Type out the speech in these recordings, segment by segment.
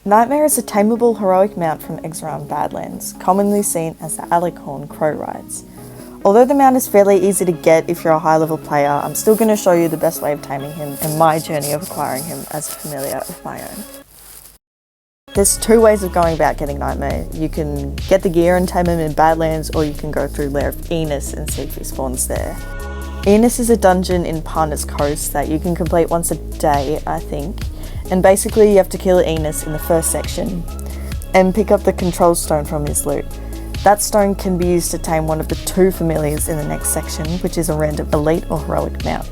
Nightmare is a tameable heroic mount from Exaround Badlands, commonly seen as the Alicorn Crow rides. Although the mount is fairly easy to get if you're a high level player, I'm still going to show you the best way of taming him and my journey of acquiring him as a familiar of my own. There's two ways of going about getting Nightmare. You can get the gear and tame him in Badlands, or you can go through Lair of Enos and see if he spawns there. Enos is a dungeon in Parnas Coast that you can complete once a day, I think, and basically you have to kill Enos in the first section and pick up the control stone from his loot. That stone can be used to tame one of the two familiars in the next section, which is a random elite or heroic mount.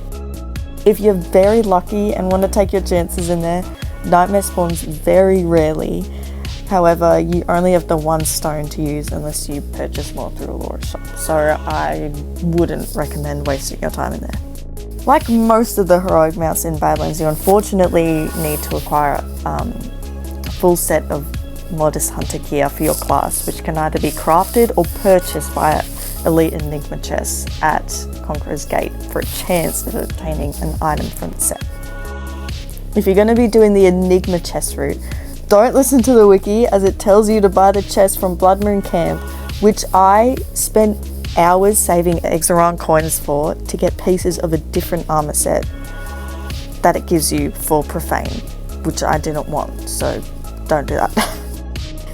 If you're very lucky and want to take your chances in there, Nightmare spawns very rarely. However, you only have the one stone to use unless you purchase more through a lore shop, so I wouldn't recommend wasting your time in there. Like most of the heroic mounts in Badlands, you unfortunately need to acquire a full set of Modest Hunter gear for your class, which can either be crafted or purchased via Elite Enigma chests at Conqueror's Gate for a chance of obtaining an item from the set. If you're going to be doing the Enigma chest route, don't listen to the wiki, as it tells you to buy the chest from Blood Moon Camp, which I spent hours saving Exaron coins for to get pieces of a different armor set that it gives you for Profane, which I didn't want, so don't do that.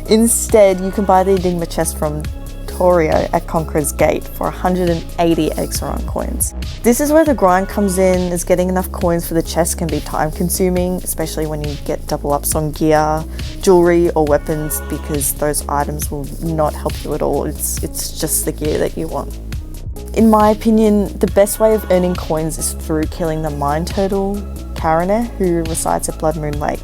Instead, you can buy the Enigma chest from Torio at Conqueror's Gate for 180 Exaron coins. This is where the grind comes in, as getting enough coins for the chest can be time consuming, especially when you get double ups on gear, jewelry or weapons, because those items will not help you at all. It's just the gear that you want. In my opinion, the best way of earning coins is through killing the mine turtle, Karaneh, who resides at Blood Moon Lake.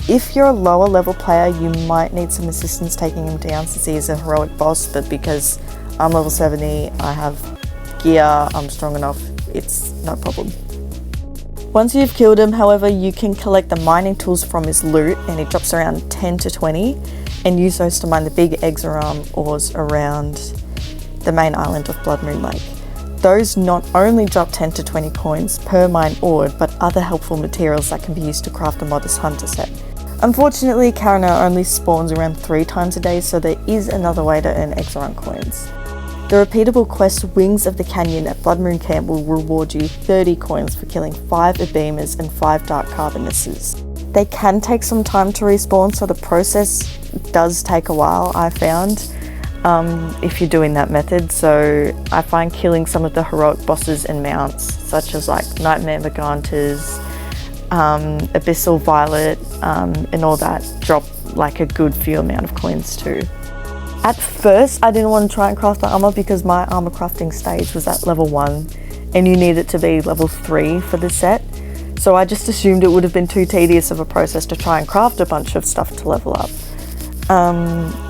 If you're a lower level player, you might need some assistance taking him down since he is a heroic boss, but because I'm level 70, I have gear, I'm strong enough, it's no problem. Once you've killed him, however, you can collect the mining tools from his loot, and he drops around 10 to 20, and use those to mine the big Exaron ores around the main island of Blood Moon Lake. Those not only drop 10 to 20 coins per mine ore, but other helpful materials that can be used to craft a Modest Hunter set. Unfortunately, Karaneh only spawns around 3 times a day, so there is another way to earn Exaron coins. The repeatable quest Wings of the Canyon at Blood Moon Camp will reward you 30 coins for killing 5 Abemas and 5 Dark Carbonuses. They can take some time to respawn, so the process does take a while, I found, if you're doing that method. So I find killing some of the heroic bosses and mounts, such as like Nightmare Gigantes, Abyssal Violet, and all that, drop like a good few amount of coins too. At first I didn't want to try and craft the armor because my armor crafting stage was at level 1 and you need it to be level 3 for this set, so I just assumed it would have been too tedious of a process to try and craft a bunch of stuff to level up.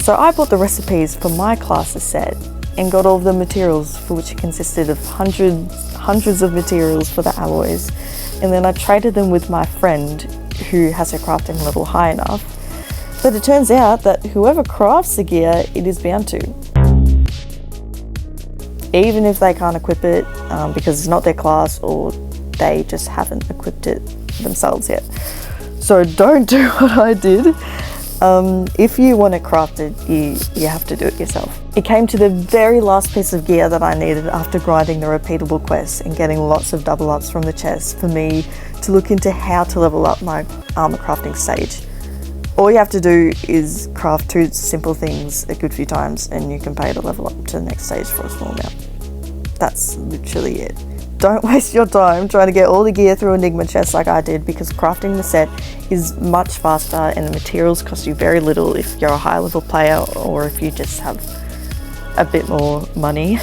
So I bought the recipes for my class's set and got all of the materials, for which it consisted of hundreds of materials for the alloys, and then I traded them with my friend who has her crafting level high enough. But it turns out that whoever crafts the gear, it is bound to. Even if they can't equip it because it's not their class, or they just haven't equipped it themselves yet. So don't do what I did. If you want it crafted, you have to do it yourself. It came to the very last piece of gear that I needed after grinding the repeatable quests and getting lots of double ups from the chest for me to look into how to level up my armor crafting stage. All you have to do is craft 2 simple things a good few times and you can pay to level up to the next stage for a small amount. That's literally it. Don't waste your time trying to get all the gear through Enigma chests like I did, because crafting the set is much faster and the materials cost you very little if you're a high level player or if you just have a bit more money.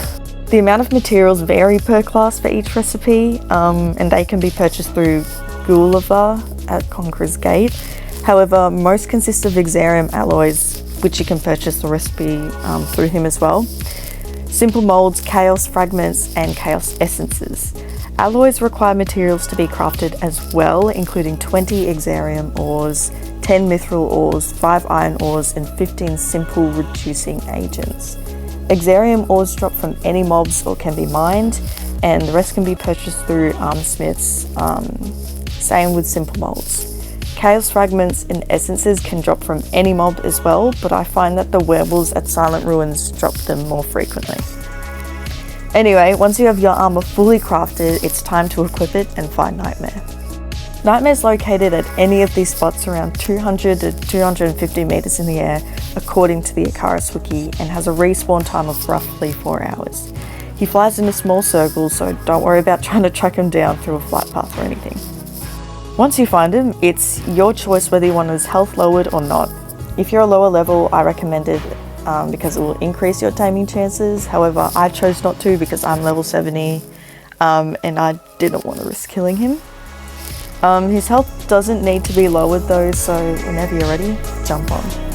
The amount of materials vary per class for each recipe, and they can be purchased through Gulliver at Conqueror's Gate. However, most consist of Exarium alloys, which you can purchase the recipe through him as well. Simple molds, chaos fragments, and chaos essences. Alloys require materials to be crafted as well, including 20 Exarium ores, 10 mithril ores, 5 iron ores, and 15 simple reducing agents. Exarium ores drop from any mobs or can be mined, and the rest can be purchased through armsmiths. Same with simple molds. Chaos fragments and essences can drop from any mob as well, but I find that the werewolves at Silent Ruins drop them more frequently. Anyway, once you have your armor fully crafted, it's time to equip it and find Nightmare. Nightmare is located at any of these spots around 200 to 250 meters in the air, according to the Icarus wiki, and has a respawn time of roughly 4 hours. He flies in a small circle, so don't worry about trying to track him down through a flight path or anything. Once you find him, it's your choice whether you want his health lowered or not. If you're a lower level, I recommend it because it will increase your taming chances. However, I chose not to because I'm level 70 and I didn't want to risk killing him. His health doesn't need to be lowered though, so whenever you're ready, jump on.